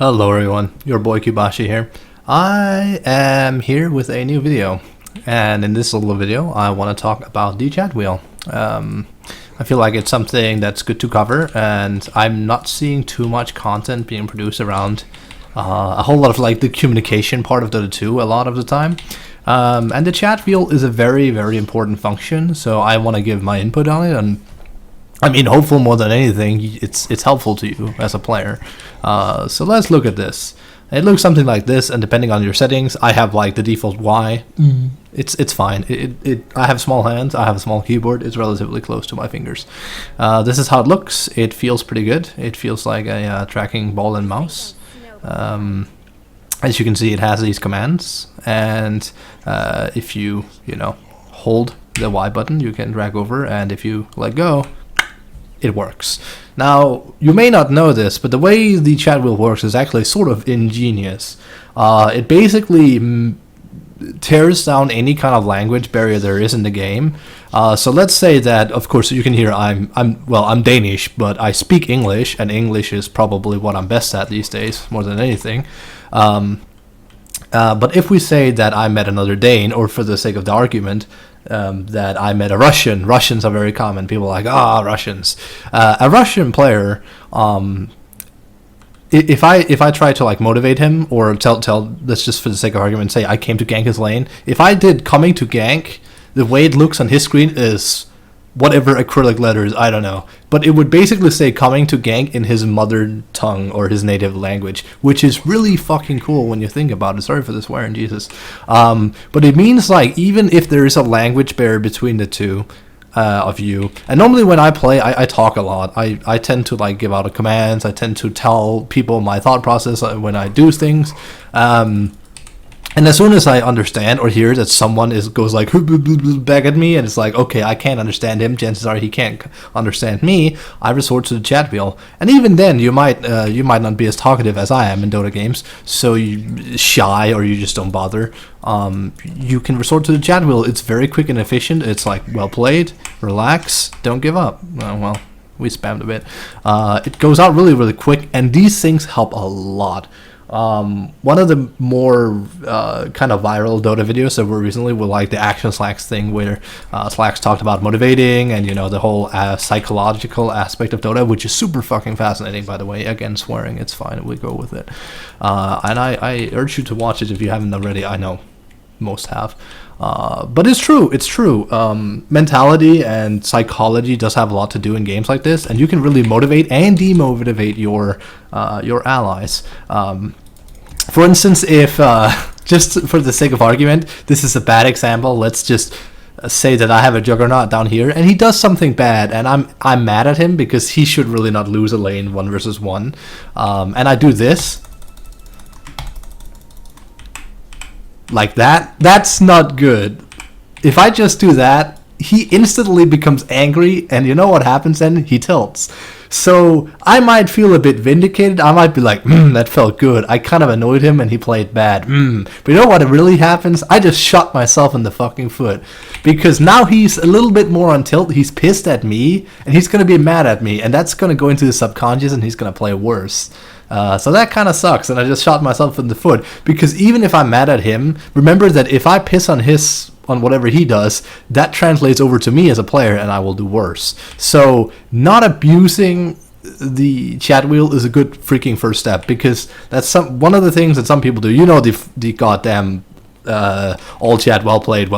Hello everyone, your boy Kyubashi here. I am here with a new video, and in this little video I want to talk about the chat wheel. I feel like it's something that's good to cover, and I'm not seeing too much content being produced around a whole lot of like the communication part of Dota 2 a lot of the time. And the chat wheel is a very, very important function, so I want to give my input on it, and I mean, hopeful more than anything, it's helpful to you as a player. So let's look at this. It looks something like this, and depending on your settings, I have like the default Y. It's fine. I have small hands. I have a small keyboard. It's relatively close to my fingers. This is how it looks. It feels pretty good. It feels like a tracking ball and mouse. As you can see, it has these commands, and if you hold the Y button, you can drag over, and if you let go, it works. Now, you may not know this, but the way the chat wheel works is actually sort of ingenious. It basically tears down any kind of language barrier there is in the game. So let's say that, of course, you can hear I'm Danish, but I speak English, and English is probably what I'm best at these days, more than anything. But if we say that I met another Dane, or for the sake of the argument, that I met a Russian. Russians are very common. People are like, Russians. A Russian player, if I try to like motivate him, or tell let's just for the sake of argument say I came to gank his lane. If I did coming to gank, the way it looks on his screen is whatever acrylic letters, I don't know, but it would basically say coming to gank in his mother tongue or his native language, which is really fucking cool when you think about it. Sorry for the swearing, Jesus. But it means like even if there is a language barrier between the two of you, and normally when I play, I talk a lot. I tend to like give out commands. I tend to tell people my thought process when I do things. And as soon as I understand or hear that someone goes like back at me, and it's like, okay, I can't understand him, chances are he can't understand me, I resort to the chat wheel. And even then, you might not be as talkative as I am in Dota games, so you shy or you just don't bother. You can resort to the chat wheel. It's very quick and efficient. It's like, well played, relax, don't give up. Well, we spammed a bit. It goes out really, really quick, and these things help a lot. One of the more kind of viral Dota videos that were recently were like the Action Slacks thing, where Slacks talked about motivating and the whole psychological aspect of Dota, which is super fucking fascinating, by the way. Again, swearing, it's fine, we go with it. And I urge you to watch it if you haven't already. I know most have. But it's true. Mentality and psychology does have a lot to do in games like this, and you can really motivate and demotivate your allies. For instance, if just for the sake of argument, this is a bad example. Let's just say that I have a Juggernaut down here, and he does something bad, and I'm mad at him because he should really not lose a lane 1 versus 1. And I do this. Like that, that's not good. If I just do that, he instantly becomes angry, and you know what happens then? He tilts. So I might feel a bit vindicated. I might be like, that felt good. I kind of annoyed him and he played bad. But you know what really happens? I just shot myself in the fucking foot. Because now he's a little bit more on tilt. He's pissed at me, and he's going to be mad at me, and that's going to go into his subconscious, and he's going to play worse. So that kind of sucks, and I just shot myself in the foot. Because even if I'm mad at him, remember that if I piss on whatever he does, that translates over to me as a player, and I will do worse. So not abusing the chat wheel is a good freaking first step, because that's one of the things that some people do. The goddamn all chat, well played,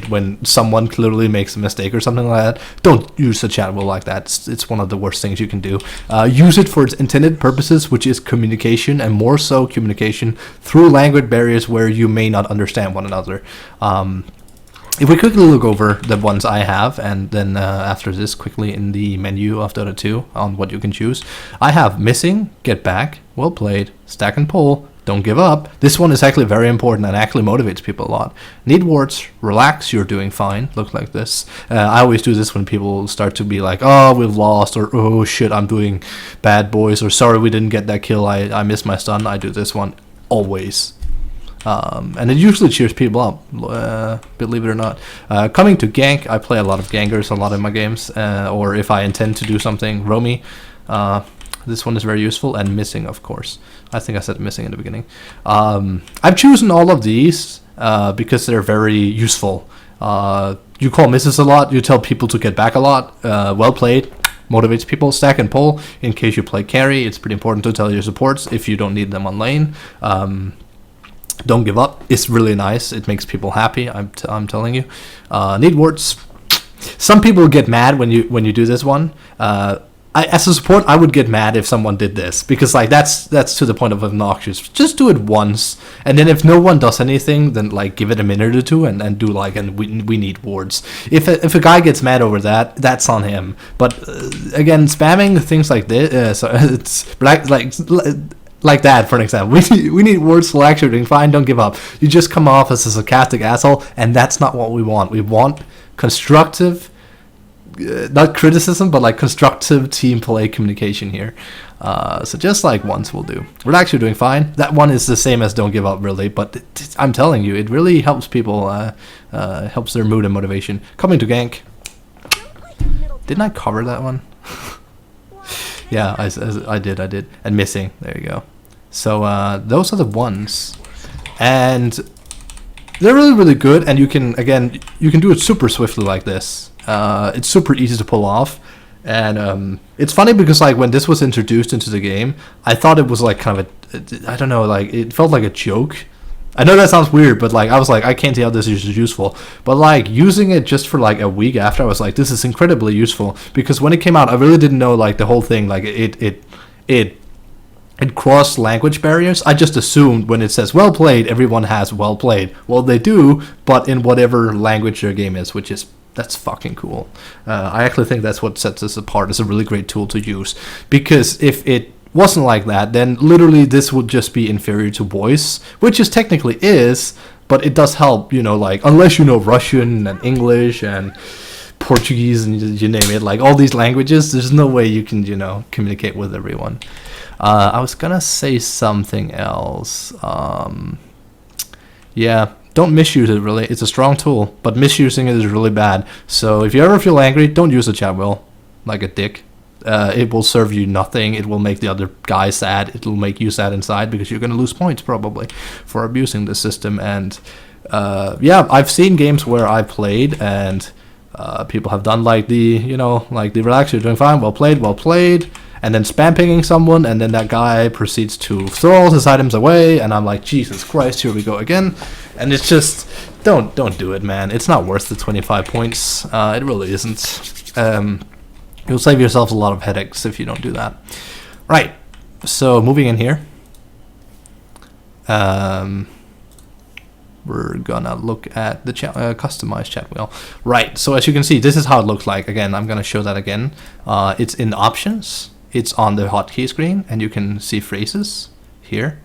when someone clearly makes a mistake or something like that. Don't use the chat wheel like that. It's one of the worst things you can do. Use it for its intended purposes, which is communication, and more so communication through language barriers where you may not understand one another. If we quickly look over the ones I have, and then after this quickly in the menu of Dota 2 on what you can choose, I have missing, get back, well played, stack and pull, don't give up. This one is actually very important and actually motivates people a lot. Need wards, relax, you're doing fine. Look like this. I always do this when people start to be like, oh, we've lost, or oh shit, I'm doing bad, boys, or sorry, we didn't get that kill, I missed my stun. I do this one always. And it usually cheers people up, believe it or not. Coming to gank, I play a lot of gankers a lot in my games, or if I intend to do something roamy. this one is very useful, and missing, of course. I think I said missing in the beginning. I've chosen all of these because they're very useful. You call misses a lot, you tell people to get back a lot. Well played, motivates people. Stack and pull, in case you play carry, it's pretty important to tell your supports if you don't need them on lane. Don't give up, it's really nice, it makes people happy, I'm telling you. Need wards. Some people get mad when you do this one. As a support, I would get mad if someone did this, because like that's to the point of obnoxious. Just do it once, and then if no one does anything, then like give it a minute or two and do like, and we need wards. If a guy gets mad over that, that's on him. But again, spamming things like this, it's like that, for an example. We need wards for actually doing fine. Don't give up. You just come off as a sarcastic asshole, and that's not what we want. We want constructive, not criticism, but like constructive team play communication here. So just like once will do. We're actually doing fine. That one is the same as don't give up, really, but I'm telling you, it really helps people, helps their mood and motivation. Coming to gank. Didn't I cover that one? Yeah, I did. And missing, there you go. So those are the ones, and they're really, really good, and you can do it super swiftly like this. It's super easy to pull off, and it's funny because like when this was introduced into the game, I thought it was like kind of I don't know, like it felt like a joke. I know that sounds weird, but like I was like, I can't see how this is useful. But like using it just for like a week after, I was like, this is incredibly useful, because when it came out, I really didn't know like the whole thing, like it crossed language barriers. I just assumed when it says well played, everyone has well played. Well, they do, but in whatever language their game is, which is, that's fucking cool. I actually think that's what sets us apart. It's a really great tool to use, because if it wasn't like that, then literally this would just be inferior to voice, which is technically is, but it does help, you know, like unless you know Russian and English and Portuguese and you name it, like all these languages, there's no way you can, you know, communicate with everyone. I was gonna say something else. Yeah, don't misuse it, really. It's a strong tool, but misusing it is really bad. So if you ever feel angry, don't use a chat wheel like a dick. It will serve you nothing. It will make the other guy sad. It will make you sad inside, because you're going to lose points probably for abusing the system. And yeah, I've seen games where I played and people have done like the, you know, like the relax, you're doing fine, well played, and then spam pinging someone, and then that guy proceeds to throw all his items away, and I'm like, Jesus Christ, here we go again. And it's just, don't do it, man. It's not worth the 25 points. It really isn't. You'll save yourself a lot of headaches if you don't do that. Right, so moving in here. We're gonna look at the customized chat wheel. Right, so as you can see, this is how it looks like. Again, I'm gonna show that again. It's in options. It's on the hotkey screen, and you can see phrases here.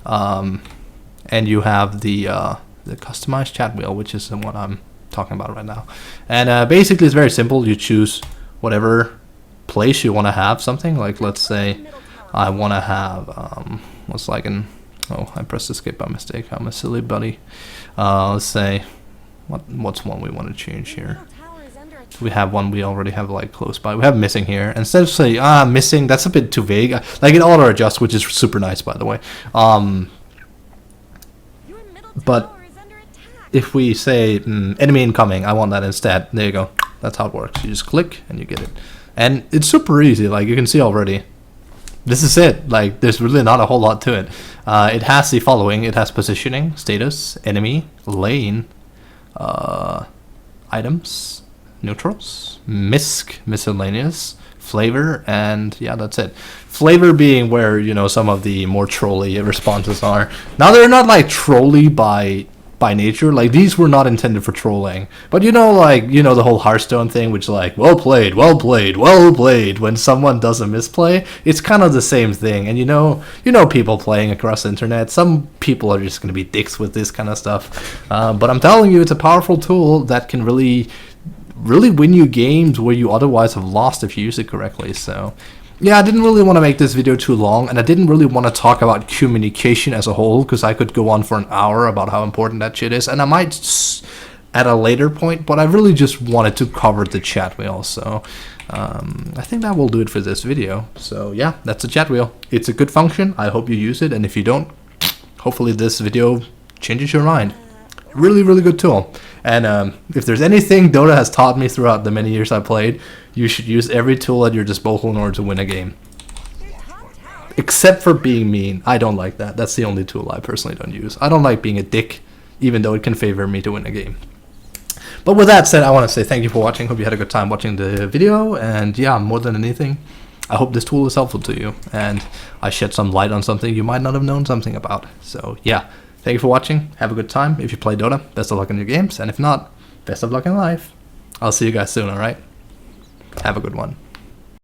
And you have the customized chat wheel, which is the one I'm talking about right now. And basically, it's very simple. You choose whatever place you want to have something. Like, let's say I want to have what's like an, oh, I pressed escape by mistake. I'm a silly buddy. Let's say what's one we want to change here. We have one we already have like close by. We have missing here. Instead of say missing, that's a bit too vague. Like it auto adjusts, which is super nice, by the way. But if we say enemy incoming, I want that instead. There you go. That's how it works. You just click and you get it. And it's super easy. Like you can see already. This is it. Like there's really not a whole lot to it. It has the following. It has positioning, status, enemy, lane, items, neutrals, miscellaneous, flavor, and yeah, that's it. Flavor being where, you know, some of the more trolly responses are. Now they're not like trolly by nature. Like these were not intended for trolling, but you know, like, you know, the whole Hearthstone thing, which like well played when someone does a misplay. It's kind of the same thing. And you know people playing across the internet, some people are just going to be dicks with this kind of stuff, but I'm telling you, it's a powerful tool that can really win you games where you otherwise have lost if you use it correctly. So yeah, I didn't really want to make this video too long, and I didn't really want to talk about communication as a whole, because I could go on for an hour about how important that shit is, and I might at a later point, but I really just wanted to cover the chat wheel. So I think that will do it for this video. So yeah, that's a chat wheel. It's a good function. I hope you use it, and if you don't, hopefully this video changes your mind. Really, really good tool. And if there's anything Dota has taught me throughout the many years I played, you should use every tool at your disposal in order to win a game. Except for being mean. I don't like that. That's the only tool I personally don't use. I don't like being a dick, even though it can favor me to win a game. But with that said, I want to say thank you for watching. Hope you had a good time watching the video. And yeah, more than anything, I hope this tool is helpful to you. And I shed some light on something you might not have known something about. So yeah, thank you for watching. Have a good time. If you play Dota, best of luck in your games. And if not, best of luck in life. I'll see you guys soon, alright? Have a good one.